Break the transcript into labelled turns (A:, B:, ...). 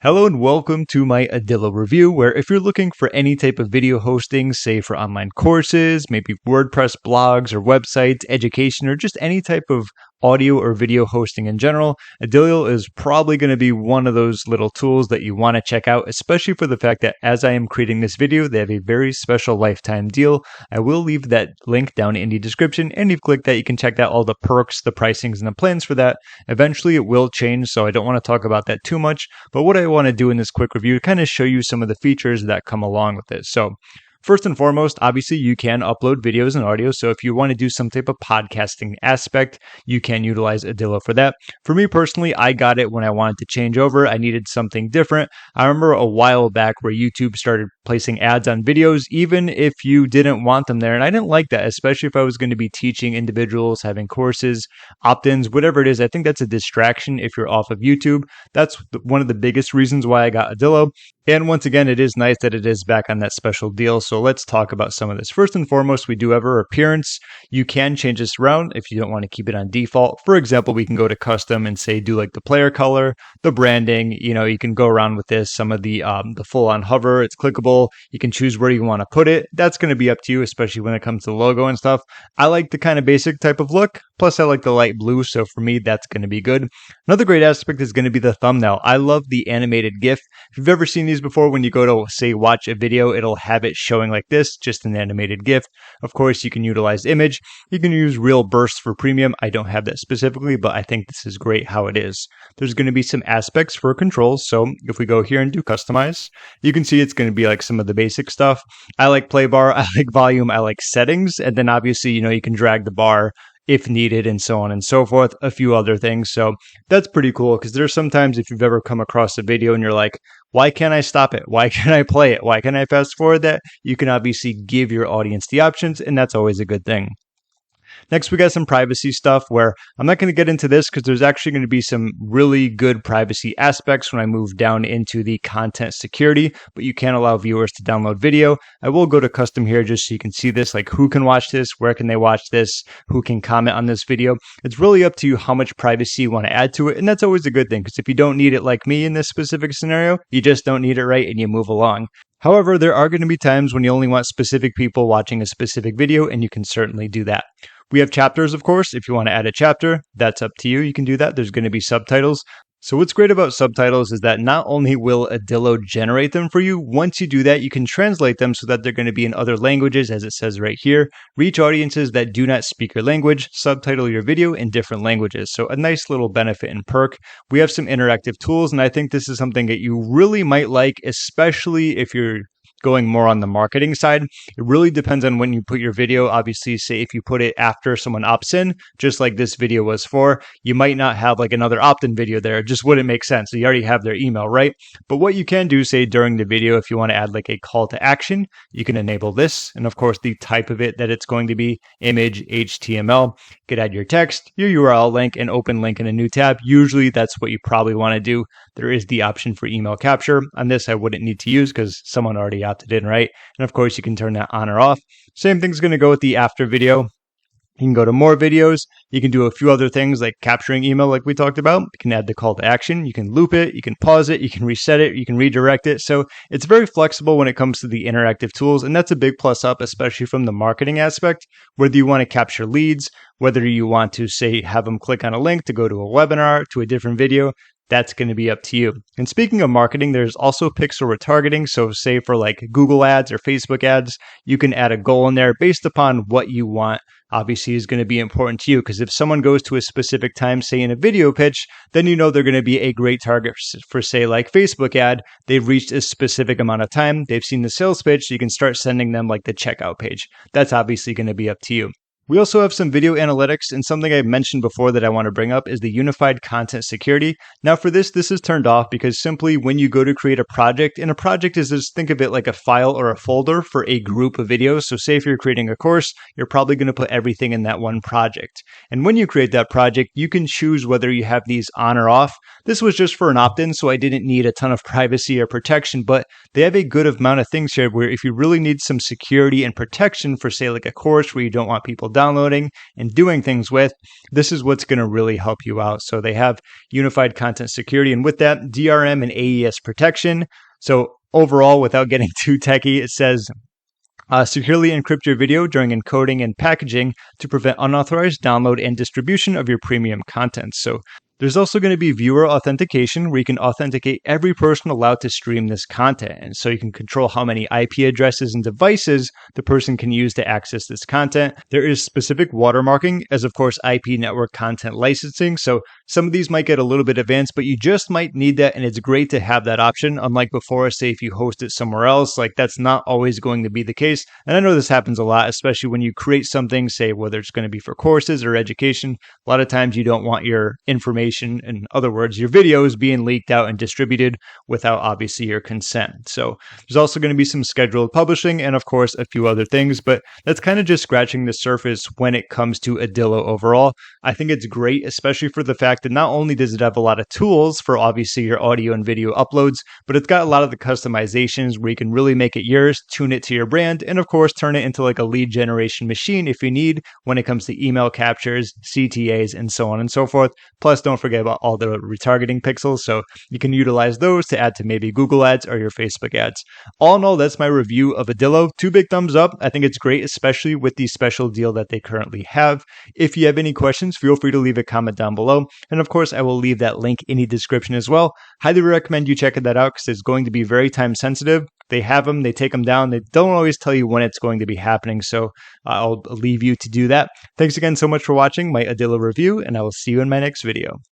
A: Hello and welcome to my Adilo review, where if you're looking for any type of video hosting, say for online courses, maybe WordPress blogs or websites, education, or just any type of audio or video hosting in general, Adilo is probably going to be one of those little tools that you want to check out, especially for the fact that as I am creating this video, they have a very special lifetime deal. I will leave that link down in the description, and if you click that, you can check out all the perks, the pricings, and the plans for that. Eventually, it will change, so I don't want to talk about that too much, but what I want to do in this quick review, kind of show you some of the features that come along with it. So first and foremost, obviously you can upload videos and audio. So if you want to do some type of podcasting aspect, you can utilize Adilo for that. For me personally, I got it when I wanted to change over. I needed something different. I remember a while back where YouTube started placing ads on videos, even if you didn't want them there. And I didn't like that, especially if I was going to be teaching individuals, having courses, opt-ins, whatever it is. I think that's a distraction if you're off of YouTube. That's one of the biggest reasons why I got Adilo. And once again, it is nice that it is back on that special deal. So let's talk about some of this. First and foremost, we do have our appearance. You can change this around if you don't want to keep it on default. For example, we can go to custom and say do like the player color, the branding. You can go around with this. Some of the full-on hover, it's clickable. You can choose where you want to put it. That's going to be up to you, especially when it comes to the logo and stuff. I like the kind of basic type of look. Plus, I like the light blue. So for me, that's going to be good. Another great aspect is going to be the thumbnail. I love the animated GIF. If you've ever seen these before, when you go to, say, watch a video, it'll have it showing like this, just an animated GIF. Of course, you can utilize image. You can use real bursts for premium. I don't have that specifically, but I think this is great how it is. There's going to be some aspects for controls. So if we go here and do customize, you can see it's going to be like some of the basic stuff. I like play bar, I like volume, I like settings. And then obviously, you can drag the bar if needed, and so on and so forth, a few other things. So that's pretty cool, because there's sometimes if you've ever come across a video and you're like, why can't I stop it? Why can't I play it? Why can't I fast forward that? You can obviously give your audience the options, and that's always a good thing. Next, we got some privacy stuff where I'm not going to get into this because there's actually going to be some really good privacy aspects when I move down into the content security, but you can allow viewers to download video. I will go to custom here just so you can see this, like who can watch this, where can they watch this, who can comment on this video. It's really up to you how much privacy you want to add to it, and that's always a good thing, because if you don't need it like me in this specific scenario, you just don't need it, right, and you move along. However, there are going to be times when you only want specific people watching a specific video, and you can certainly do that. We have chapters, of course. If you want to add a chapter, that's up to you. You can do that. There's going to be subtitles. So what's great about subtitles is that not only will Adilo generate them for you, once you do that, you can translate them so that they're going to be in other languages, as it says right here. Reach audiences that do not speak your language, subtitle your video in different languages. So a nice little benefit and perk. We have some interactive tools, and I think this is something that you really might like, especially if you're going more on the marketing side. It really depends on when you put your video. Obviously, say if you put it after someone opts in, just like this video was for, you might not have like another opt-in video there. It just wouldn't make sense. So you already have their email, right? But what you can do, say during the video, if you want to add like a call to action, you can enable this. And of course, the type of it that it's going to be, image, HTML. You could add your text, your URL link, and open link in a new tab. Usually that's what you probably want to do. There is the option for email capture. On this, I wouldn't need to use because someone already opted in, right? And of course, you can turn that on or off. Same thing's going to go with the after video. You can go to more videos. You can do a few other things like capturing email like we talked about. You can add the call to action. You can loop it. You can pause it. You can reset it. You can redirect it. So it's very flexible when it comes to the interactive tools. And that's a big plus up, especially from the marketing aspect, whether you want to capture leads, whether you want to say, have them click on a link to go to a webinar, to a different video. That's going to be up to you. And speaking of marketing, there's also pixel retargeting. So say for like Google ads or Facebook ads, you can add a goal in there based upon what you want. Obviously is going to be important to you, because if someone goes to a specific time, say in a video pitch, then you know they're going to be a great target for say like Facebook ad. They've reached a specific amount of time. They've seen the sales pitch. So you can start sending them like the checkout page. That's obviously going to be up to you. We also have some video analytics, and something I mentioned before that I want to bring up is the unified content security. Now for this is turned off because simply when you go to create a project, and a project is just think of it like a file or a folder for a group of videos. So say if you're creating a course, you're probably going to put everything in that one project. And when you create that project, you can choose whether you have these on or off. This was just for an opt-in, so I didn't need a ton of privacy or protection, but they have a good amount of things here where if you really need some security and protection for say like a course where you don't want people downloading and doing things with, this is what's going to really help you out. So they have unified content security, and with that, DRM and AES protection. So overall, without getting too techie, it says securely encrypt your video during encoding and packaging to prevent unauthorized download and distribution of your premium content. So there's also going to be viewer authentication, where you can authenticate every person allowed to stream this content. And so you can control how many IP addresses and devices the person can use to access this content. There is specific watermarking, as of course IP network content licensing. So some of these might get a little bit advanced, but you just might need that. And it's great to have that option. Unlike before, say if you host it somewhere else, like that's not always going to be the case. And I know this happens a lot, especially when you create something, say whether it's going to be for courses or education. A lot of times you don't want your information, in other words, your videos being leaked out and distributed without obviously your consent. So there's also going to be some scheduled publishing and of course a few other things, but that's kind of just scratching the surface when it comes to Adilo overall. I think it's great, especially for the fact that not only does it have a lot of tools for obviously your audio and video uploads, but it's got a lot of the customizations where you can really make it yours, tune it to your brand, and of course turn it into like a lead generation machine if you need when it comes to email captures, CTAs, and so on and so forth. Plus, don't forget about all the retargeting pixels, so you can utilize those to add to maybe Google ads or your Facebook ads. All in all, that's my review of Adilo. 2 big thumbs up. I think it's great, especially with the special deal that they currently have. If you have any questions, feel free to leave a comment down below. And of course, I will leave that link in the description as well. Highly recommend you checking that out because it's going to be very time sensitive. They have them, they take them down. They don't always tell you when it's going to be happening, so I'll leave you to do that. Thanks again so much for watching my Adilo review, and I will see you in my next video.